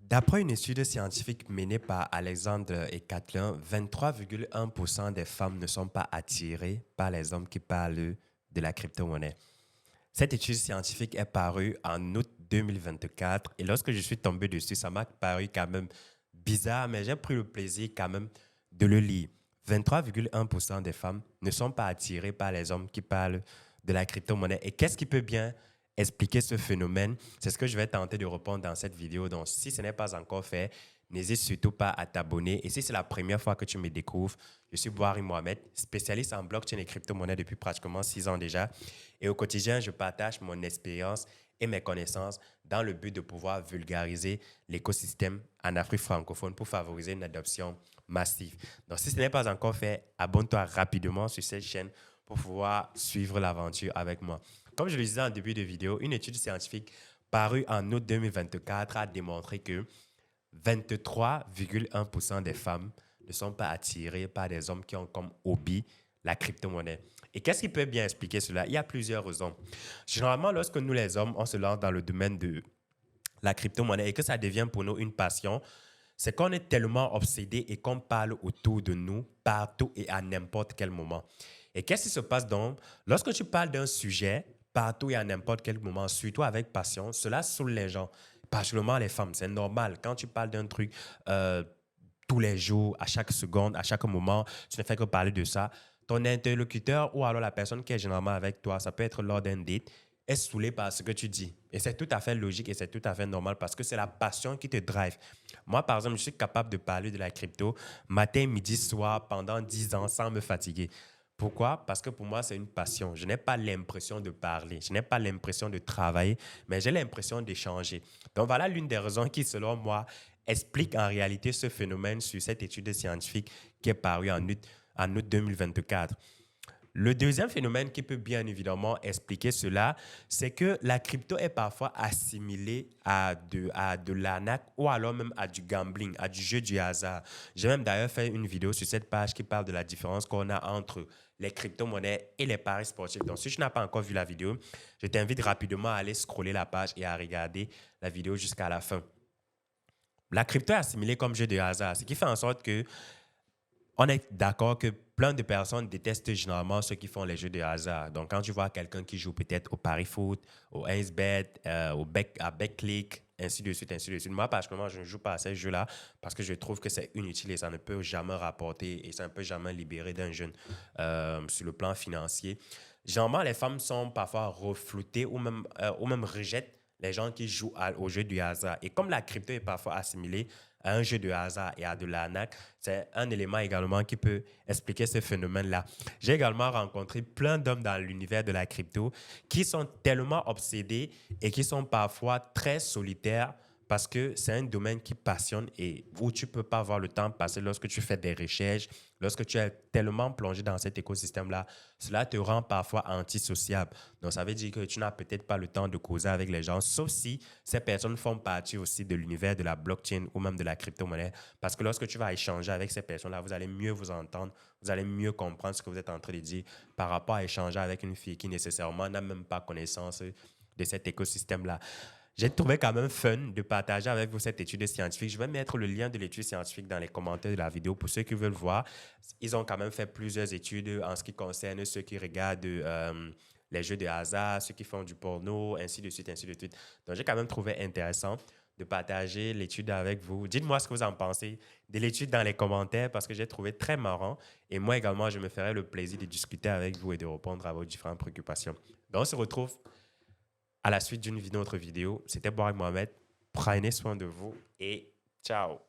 D'après une étude scientifique menée par Alexandre et Kathleen, 23,1% des femmes ne sont pas attirées par les hommes qui parlent de la crypto-monnaie. Cette étude scientifique est parue en août 2024 et lorsque je suis tombé dessus, ça m'a paru quand même bizarre, mais j'ai pris le plaisir quand même de le lire. 23,1% des femmes ne sont pas attirées par les hommes qui parlent de la crypto-monnaie. Et qu'est-ce qui peut bien expliquer ce phénomène? C'est ce que je vais tenter de répondre dans cette vidéo. Donc, si ce n'est pas encore fait, n'hésite surtout pas à t'abonner. Et si c'est la première fois que tu me découvres, je suis Boari Mohamed, spécialiste en blockchain et crypto-monnaie depuis pratiquement 6 ans déjà. Et au quotidien, je partage mon expérience et mes connaissances dans le but de pouvoir vulgariser l'écosystème en Afrique francophone pour favoriser une adoption massive. Donc, si ce n'est pas encore fait, abonne-toi rapidement sur cette chaîne pour pouvoir suivre l'aventure avec moi. Comme je le disais en début de vidéo, une étude scientifique parue en août 2024 a démontré que 23,1% des femmes ne sont pas attirées par des hommes qui ont comme hobby la crypto-monnaie. Et qu'est-ce qui peut bien expliquer cela? Il y a plusieurs raisons. Généralement, lorsque nous, les hommes, on se lance dans le domaine de la crypto-monnaie et que ça devient pour nous une passion, c'est qu'on est tellement obsédé et qu'on parle autour de nous, partout et à n'importe quel moment. Et qu'est-ce qui se passe donc? Lorsque tu parles d'un sujet, partout et à n'importe quel moment, surtout avec passion, cela saoule les gens, particulièrement les femmes. C'est normal. Quand tu parles d'un truc tous les jours, à chaque seconde, à chaque moment, tu ne fais que parler de ça. Ton interlocuteur ou alors la personne qui est généralement avec toi, ça peut être lors d'un date, est saoulé par ce que tu dis. Et c'est tout à fait logique et c'est tout à fait normal parce que c'est la passion qui te drive. Moi, par exemple, je suis capable de parler de la crypto matin, midi, soir pendant 10 ans sans me fatiguer. Pourquoi? Parce que pour moi, c'est une passion. Je n'ai pas l'impression de parler, je n'ai pas l'impression de travailler, mais j'ai l'impression d'échanger. Donc voilà l'une des raisons qui, selon moi, explique en réalité ce phénomène sur cette étude scientifique qui est parue en août 2024. Le deuxième phénomène qui peut bien évidemment expliquer cela, c'est que la crypto est parfois assimilée à de l'arnaque ou alors même à du gambling, à du jeu du hasard. J'ai même d'ailleurs fait une vidéo sur cette page qui parle de la différence qu'on a entre les crypto-monnaies et les paris sportifs. Donc, si tu n'as pas encore vu la vidéo, je t'invite rapidement à aller scroller la page et à regarder la vidéo jusqu'à la fin. La crypto est assimilée comme jeu de hasard, ce qui fait en sorte que on est d'accord que plein de personnes détestent généralement ceux qui font les jeux de hasard. Donc, quand tu vois quelqu'un qui joue peut-être au pari foot, au ace-bet, à bet-click, ainsi de suite, ainsi de suite. Moi, particulièrement, je ne joue pas à ces jeux-là parce que je trouve que c'est inutile et ça ne peut jamais rapporter et ça ne peut jamais libérer d'un jeune sur le plan financier. Généralement, les femmes sont parfois refloutées ou même rejettent les gens qui jouent au jeu du hasard. Et comme la crypto est parfois assimilée à un jeu de hasard et à de l'arnaque, c'est un élément également qui peut expliquer ce phénomène-là. J'ai également rencontré plein d'hommes dans l'univers de la crypto qui sont tellement obsédés et qui sont parfois très solitaires parce que c'est un domaine qui passionne et où tu ne peux pas avoir le temps passer lorsque tu fais des recherches, lorsque tu es tellement plongé dans cet écosystème-là, cela te rend parfois antisociable. Donc, ça veut dire que tu n'as peut-être pas le temps de causer avec les gens, sauf si ces personnes font partie aussi de l'univers de la blockchain ou même de la crypto-monnaie. Parce que lorsque tu vas échanger avec ces personnes-là, vous allez mieux vous entendre, vous allez mieux comprendre ce que vous êtes en train de dire par rapport à échanger avec une fille qui nécessairement n'a même pas connaissance de cet écosystème-là. J'ai trouvé quand même fun de partager avec vous cette étude scientifique. Je vais mettre le lien de l'étude scientifique dans les commentaires de la vidéo pour ceux qui veulent voir. Ils ont quand même fait plusieurs études en ce qui concerne ceux qui regardent les jeux de hasard, ceux qui font du porno, ainsi de suite, ainsi de suite. Donc, j'ai quand même trouvé intéressant de partager l'étude avec vous. Dites-moi ce que vous en pensez de l'étude dans les commentaires parce que j'ai trouvé très marrant. Et moi également, je me ferai le plaisir de discuter avec vous et de répondre à vos différentes préoccupations. Donc, on se retrouve à la suite d'une autre vidéo. C'était Borak Mohamed. Prenez soin de vous et ciao.